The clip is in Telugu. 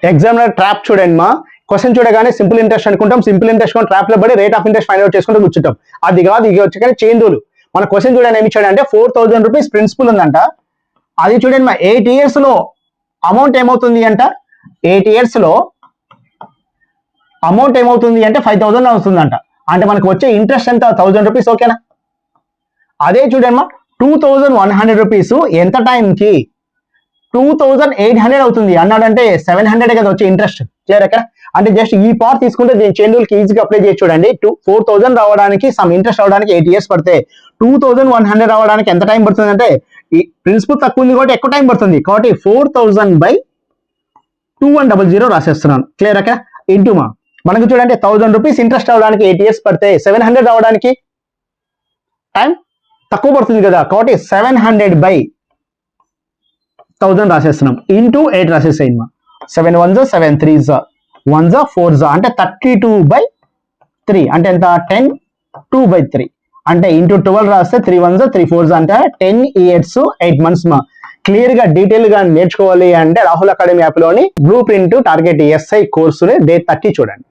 ఎగ్జామినర్ ట్రాప్ చూడండి మా, క్వశ్చన్ చూడగానే సింపుల్ ఇంట్రెస్ట్ అనుకుంటాం, సింపుల్ ఇంట్రెస్ట్ ట్రాప్ లో పడి rate of interest find out చేసుకుంటూ కూర్చుంటాం. అది కాదు, ఇది వచ్చి కానీ చైన్ రూల్. మన క్వశ్చన్ చూడండి ఏమి ఇచ్చాడంటే 4000 రూపీస్ ప్రిన్సిపల్ ఉందంట. అది చూడండి మా 8 years లో అమౌంట్ ఏమవుతుంది అంట, 8 years లో అమౌంట్ ఏమవుతుంది అంటే 5000 అవుతుందంట. అంటే మనకు వచ్చే ఇంట్రెస్ట్ ఎంత, 1000 రూపీస్. ఓకేనా? అదే చూడండి మా 2100 రూపీస్ ఎంత టైంకి 2800 అవుతుంది అన్నాడంటే 700 కదా వచ్చే ఇంట్రెస్ట్. క్లియర్ ఎక్కడ? అంటే జస్ట్ ఈ పార్ట్ తీసుకుంటే దీని చైన్ రూల్ కి ఈజీగా అప్లై చేసి చూడండి. 4000 రావడానికి సమ్ ఇంట్రెస్ట్ రావడానికి 8 years పడితే 2100 రావడానికి ఎంత టైం పడుతుంది అంటే, ఈ ప్రిన్సిపల్ తక్కువ ఉంది కాబట్టి ఎక్కువ టైం పడుతుంది. కాబట్టి 4000/2100 రాసేస్తున్నాను. క్లియర్ ఎక్కడ? ఇంటూ మా మనకు చూడండి 1000 రూపీస్ ఇంట్రెస్ట్ రావడానికి 8 years పడితే 700 రావడానికి టైం తక్కువ పడుతుంది కదా. కాబట్టి 700/1000 రాసేస్తున్నాం. ఇంటూ 8 రాసేసేయండి మా. 7 1s 7 3s 1s 4s అంటే 32/3 అంటే ఎంత, 10/2/3 అంటే ఇంటూ 12 రాస్తే 3 1s 3 4s అంటే 10 years 8 months మా. క్లియర్ గా డీటెయిల్ గా నేర్చుకోవాలి అంటే రాహుల్ అకాడమీ యాప్ లోని బ్లూ ప్రింట్ టార్గెట్ ఎస్ఐ కోర్సుని డే 30 చూడండి.